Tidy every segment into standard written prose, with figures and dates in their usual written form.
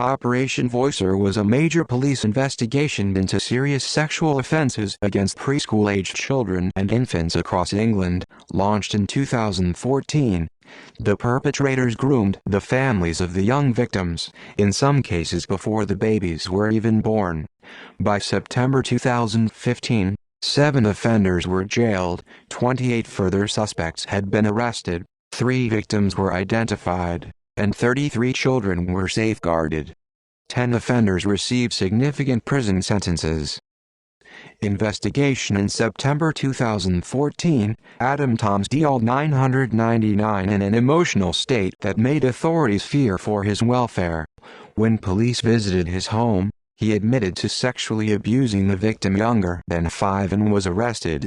Operation Voicer was a major police investigation into serious sexual offences against preschool-aged children and infants across England, launched in 2014. The perpetrators groomed the families of the young victims, in some cases before the babies were even born. By September 2015, 7 offenders were jailed, 28 further suspects had been arrested, 3 victims were identified, and 33 children were safeguarded. 10 offenders received significant prison sentences. Investigation in September 2014, Adam Toms dialed 999 in an emotional state that made authorities fear for his welfare. When police visited his home, he admitted to sexually abusing the victim younger than 5 and was arrested.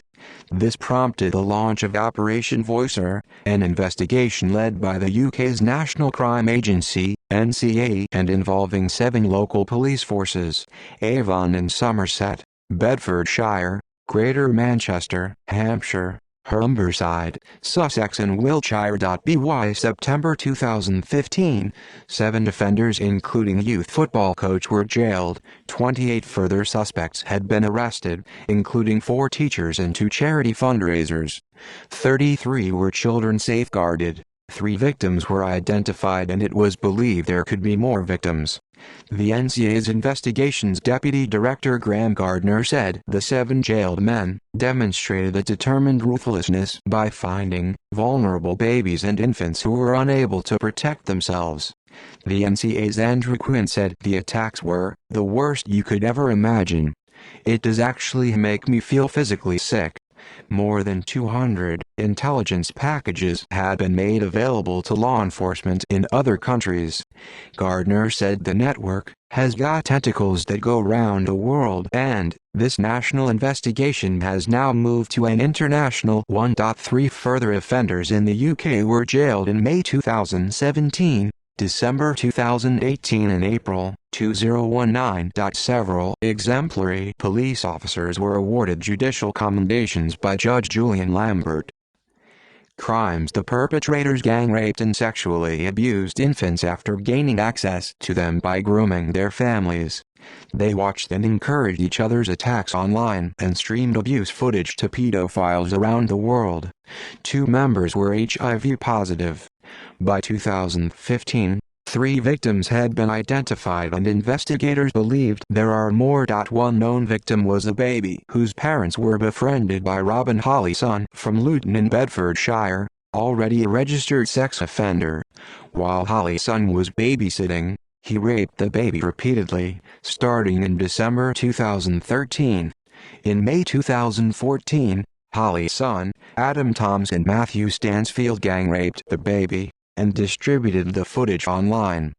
This prompted the launch of Operation Voicer, an investigation led by the UK's National Crime Agency, NCA, and involving 7 local police forces: Avon and Somerset, Bedfordshire, Greater Manchester, Hampshire, Humberside, Sussex and Wiltshire. By September 2015, 7 offenders including a youth football coach were jailed, 28 further suspects had been arrested, including 4 teachers and 2 charity fundraisers. 33 were children safeguarded, 3 victims were identified and it was believed there could be more victims. The NCA's investigations deputy director Graham Gardner said the 7 jailed men demonstrated a determined ruthlessness by finding vulnerable babies and infants who were unable to protect themselves. The NCA's Andrew Quinn said the attacks were the worst you could ever imagine. It does actually make me feel physically sick. More than 200 intelligence packages had been made available to law enforcement in other countries. Gardner said the network has got tentacles that go round the world, and this national investigation has now moved to an international one. 3 further offenders in the UK were jailed in May 2017, December 2018 and April 2019. Several exemplary police officers were awarded judicial commendations by Judge Julian Lambert. Crimes: the perpetrators gang raped and sexually abused infants after gaining access to them by grooming their families. They watched and encouraged each other's attacks online and streamed abuse footage to pedophiles around the world. 2 members were HIV positive. By 2015, 3 victims had been identified and investigators believed there are more. One known victim was a baby whose parents were befriended by Robin Hollyson from Luton in Bedfordshire, already a registered sex offender. While Hollyson was babysitting, he raped the baby repeatedly, starting in December 2013. In May 2014, Hollyson, Adam Toms and Matthew Stansfield gang raped the baby and distributed the footage online.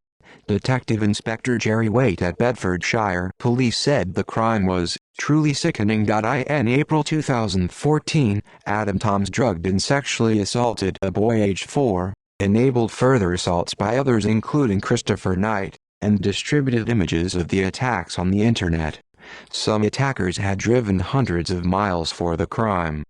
Detective Inspector Jerry Waite at Bedfordshire Police said the crime was truly sickening. In April 2014, Adam Toms drugged and sexually assaulted a boy aged 4, enabled further assaults by others including Christopher Knight, and distributed images of the attacks on the internet. Some attackers had driven hundreds of miles for the crime.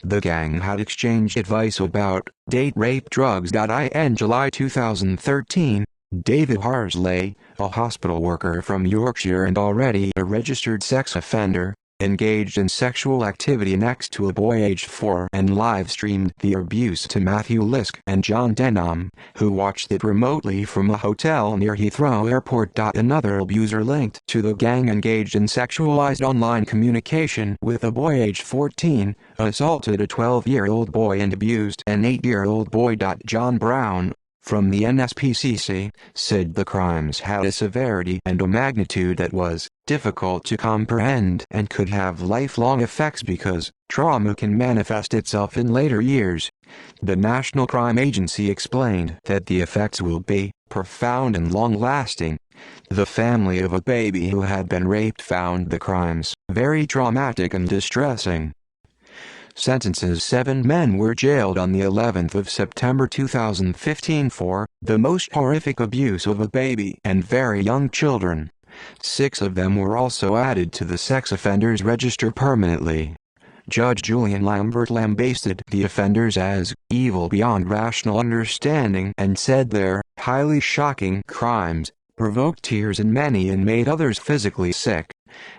The gang had exchanged advice about rape drugs. In July 2013, David Harsley, a hospital worker from Yorkshire and already a registered sex offender, engaged in sexual activity next to a boy aged 4 and live-streamed the abuse to Matthew Lisk and John Denham, who watched it remotely from a hotel near Heathrow Airport. Another abuser linked to the gang engaged in sexualized online communication with a boy aged 14, assaulted a 12-year-old boy and abused an 8-year-old boy. John Brown, from the NSPCC, said the crimes had a severity and a magnitude that was difficult to comprehend and could have lifelong effects because trauma can manifest itself in later years. The National Crime Agency explained that the effects will be profound and long-lasting. The family of a baby who had been raped found the crimes very traumatic and distressing. Sentences: 7 men were jailed on the 11th of September 2015 for the most horrific abuse of a baby and very young children. 6 of them were also added to the sex offenders register permanently. Judge Julian Lambert lambasted the offenders as evil beyond rational understanding and said their highly shocking crimes provoked tears in many and made others physically sick.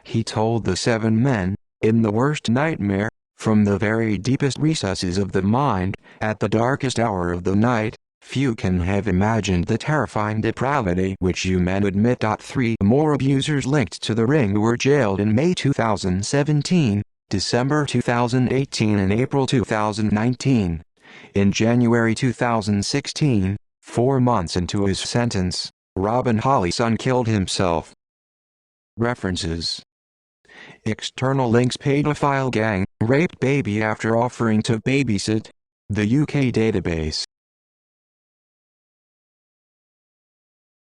He told the 7 men, "In the worst nightmare, from the very deepest recesses of the mind, at the darkest hour of the night, few can have imagined the terrifying depravity which you men admit." 3 more abusers linked to the ring were jailed in May 2017, December 2018 and April 2019. In January 2016, 4 months into his sentence, Robin Holly's son killed himself. References: external links: pedophile gang raped baby after offering to babysit. The UK database.